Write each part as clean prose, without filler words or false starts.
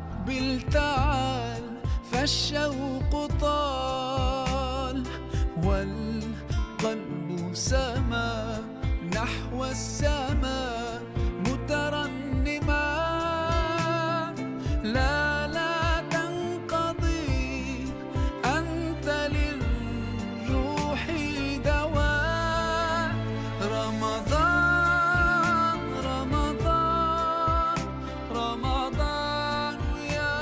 أقبل تعال فالشوق طال والقلب سما نحو السماء مترنما لا لا تنقضي أنت للروح دواء رمضان رمضان رمضان يا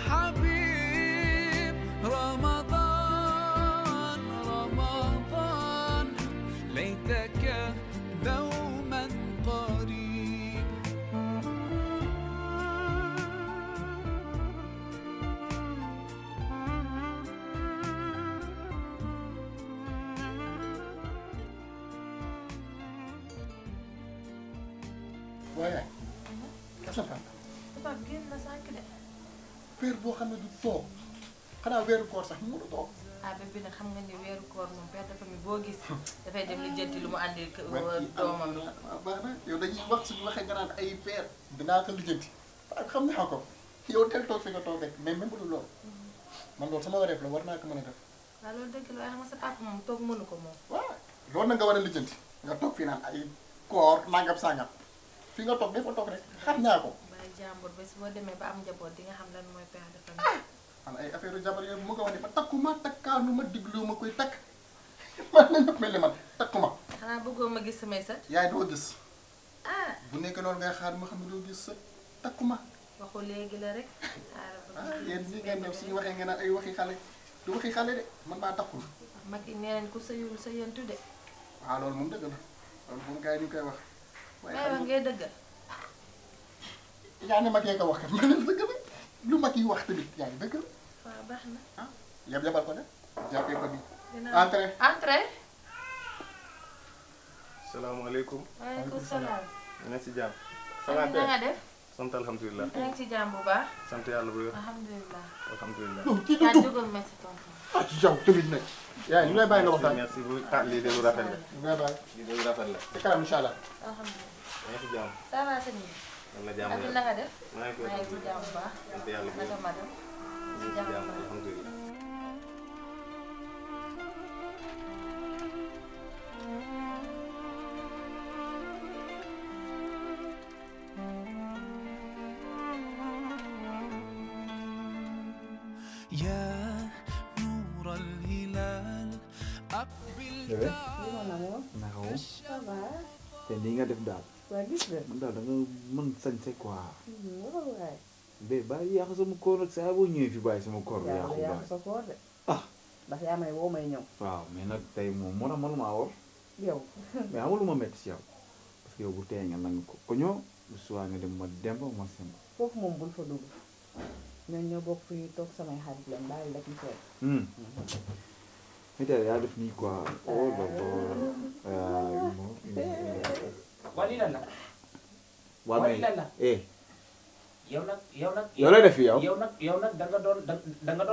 حبيب رمضان رمضان ليتك دوما قريب waaye sa papa papa génn na sànq de. weer boo xam ne du toog xanaa weeru koor sax mu mën a toog. ah bébé nag xam nga ni weeru koor moom père de famille boo gis dafay dem li jënti lu mu àndil doomam yi. baax na yow dañuy wax suñu waxee nga naan ay peer dinaa ko lijjanti waaye xam naa ko yow teel toog fi nga toog rek mais même bu dul loolu man loolu sama wareef la war naa ko mën a def. waaw loolu dëgg la waaye xam nga sa papa moom toog mënu ko moom. waaw loolu nag nga war a lijjanti nga toog fii naan ay koor nangam sangam fi nga toog dafa toog rek xam naa ko. bàyyi jàmbur ba si boo demee ba am njaboot di nga xam lan mooy père de famille. man ay affaire jabar yooyu bu ma ko waxee ba takkuma takkaanu ma diglu ma koy takk man la ñëpp mel ni man takkuma. xanaa bëggoo ma gis samay sët. yaay doo gis ah bu nekk loolu ngay xaar ma xam ne doo gis sa takkuma. waxu léegi la rek. ah yéen ñi ngeen def suñu waxee ngeen naan ay waxi xale du waxi xale de man maa takkul. mag yi nee nañ ku sëyul sa yentu de. waaw loolu moom dëgg la loolu moom gars yi ñu koy wax. waaye may xam wax nga ngay dëggal. yaa ne mag yee ko wax kat ma ne dëgg la lu mag yi wax tamit yaa ngi dëgg la waaw baax na. ah yabal ko de jàppee ko bi dinaa entrée. entrée. salaamaaleykum. waaleykum salaam. ñu ngi si jàmm. ça na va nga def. sant alhamdulilah. yaa ngi ci jàmm bu baax. sant yàlla bu wér. alhamdulilah. alhamdulilah. non kii yaa du jógal merci tonton. ah ci jaww tamit nag. yaa ngi lay bàyyi nga waxtaan. merci bu ah lii de lu rafet la. ñu lay bàyyi lii de lu rafet la. ci kanam incha allah. alhamdulilah. yaa ngi si jàmm. ça va sëñ bi. man la jàmm ak yàlla. na nga def. maa ngi koy maa ngi ci jàmm bu baax. sant yàlla bu wér. naka madame. ñu ngi si jàmm alhamdulilah. يا نور الهلال أقبل Bébé. تعال naka moom ça va te nii nga def daal waa gis nga man daal da nga mën sañse quoi waaw waay bé bàyyi yàq sama koor ak saa boo ñëwee fi bàyyi sama koor bi yaa yàqu yàq bàyyi sa koor de ah ndax yaa may woo may ñëw waaw mais nag tey moom moo tax mënumaa wor yow mais amul lu ma metti si yow parce que yow bu tey nga nangu ko ko ñoo bu suwaa nga dem ma demba ma sem foofu moom bul fa dugg ñoom ñoo bokk fi ñu toog samay xarit lañ bàyyi la ci seet mais tey yaa def nii quoi oh wali lan la waa Wali mais lan la eh yow nag yow lay def fi yow yow nag da nga doon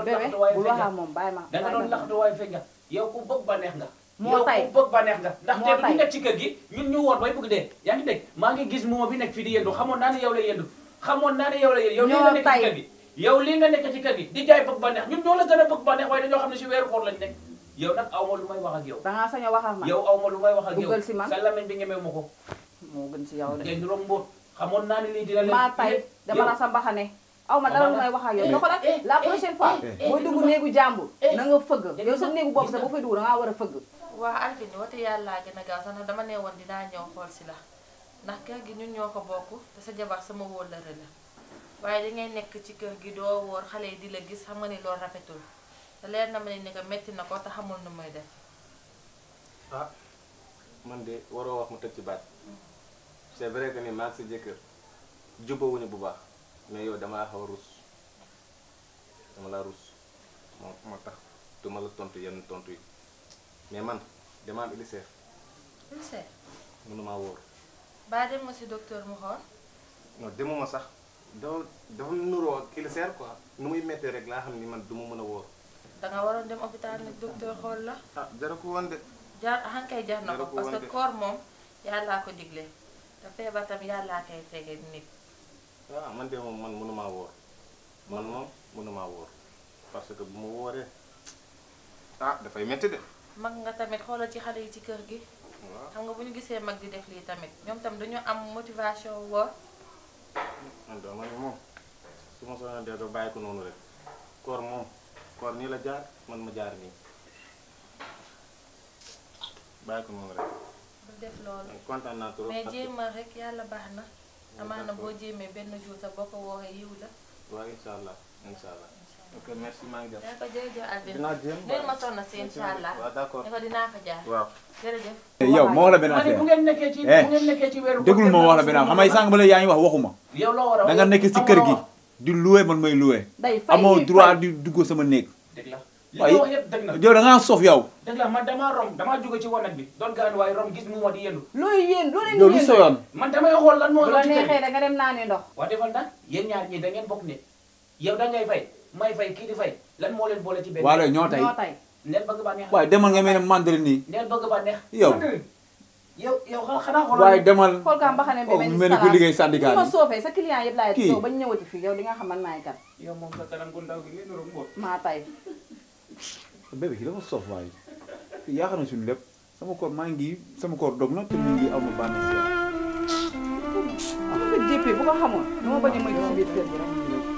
bébé laxtu waaye bul feeñ wax nga ak moom bàyyi ma da nga doon laxtu waaye feeñ nga yow ku bëgg ba neex nga moo yow tay ku bëgg ba neex nga ndax moo te du tay. ñu nekk ci kër gi ñun ñu woor bay bëgg dee yaa ngi dégg maa ngi gis moom bi nekk fii di yendu xamoon naa ne yow lay yendu xamoon naa ne yow lay yendu yow lii nga ñoo nekk ci tay. kër gi yow lii nga nekk ci kër gi di jaay bëgg ba neex ñun ñoo la gën a bëgg ba neex waaye dañoo xam ne si weeru koor lañ nekk yow nag aw ma lu may wax ak yow dangaa sañ a wax ak man yow aw ma lu may wax ak yow Duggal si man. sa lamañ bi ngemew ma ko moo gën si yow de ngay niroog mbóot xamoon naa ne lii dina leen maa tay dama la sa mbaxane aw ma dara lu may wax ak yow doxal la prochaine fois booy dugg néegu jàmbur na nga fëgg yow sa néegu bopp sax boo fay dugg dangaa war a fëgg waa Alfine wate yàllaa gën a gaaw sax ndax dama ne woon dinaa ñëw xool si la ndax kër gi ñun ñoo ko bokk te sa jabar sama wóllëre la waaye dangay nekk ci kër gi doo wóor xale yi di la gis xam nga ni loolu rafetul te leer na ma ne que metti na ko te xamul nu muy def. ah man de waroo wax mu tëj ci baat c'est vrai que ni maa ngi sa jëkkër jubawuñu bu baax mais yow dama la xaw a rus dama la rus moo tax duma la tontu yenn tontu yi mais man dama am ulcère lu seet mënumaa wóor baa dem nga si docteur mu xool. non demuma sax dafa nuroo ak ulcère quoi nu muy méttee rek laa xam ni man du ma mën a wóor danga waroon dem hôpital nag docteur xool la. ah jara ko woon de jaar xankay jar na ko Dara ko parce que wante. koor moom yàllaa ko digle te feebar tam yàllaa koy tege nit. waaw man de moom man mënumaa wóor man moom mënumaa wóor parce que bu ma wóoree ah dafay métti de. mag nga tamit xoolal ci xale yi ci kër gi. waaw xam nga bu ñu gisee mag di def lii tamit ñoom tam dañu am motivation woor. man de man moom su ma soxla dee bàyyi ko noonu rek koor nii la jaar man ma jaar nii bàyyi ko noonu rek. bu def loolu kontaan naa trop. mais jéemal rek yàlla baax na. amaana boo jéemee benn jour sa boo ko wooree yiw la. waaw incha allah incha allah. ok merci maa ngi dem. daa ko jërëjëf Albin. dinaa jéem nuyul ma soxna si incha allah. waaw d'accord ne ko dinaa ko jaar. waaw. jërëjëf. yow moo wax la benn ma ne affaire bu ngeen nekkee ci weeru déglul ma wax la benn affaire xam nga sànq ba la yaa ngi wax waxuma yow loo war a da nga nekk si kër gi di loué man may loué day fay amoo ñuy droit fay. di dugg sama néeg dëgg la li waaye nga wax yëpp dëgg na yow da ngaa sof yow dëgg la man damaa jóge ci wanag bi doon gaan waaye rom gis mu ma di yendu looy yéen loo leen yow lu yéen sa yoon man damay xool lan moo bu la xew ci kër neexee gi da nga dem naani ndox waa defal nag yéen ñaar ñi da ngeen bokk ne yow da ngay fay may fay kii di fay lan moo leen boole ci benn waalo ñoo tey ñoo tay neel bëgg ba neex waaye demal nga mel ne mandari nii neel bëgg ba neex yow yow xanaa xoolal waaye demal xool kaa mbaxane bi oh mel ni mel ni ku liggéey syndicat ma bi soofee sa client yëpp laay Kii. toog bañ ñëwati fii yow di nga xam man maay kat yow moom sa kanam gu ndaw gi ngeen nuru mbóot maa tay bébé ki dafa sof waaye fii yaakaar na suñu lépp sama koor maa ngi sama koor dog na te mu ngi aw ma bànneex si yow bu ko jéppee bu ko xamoon dama bañ a moytu si biir kër gi rek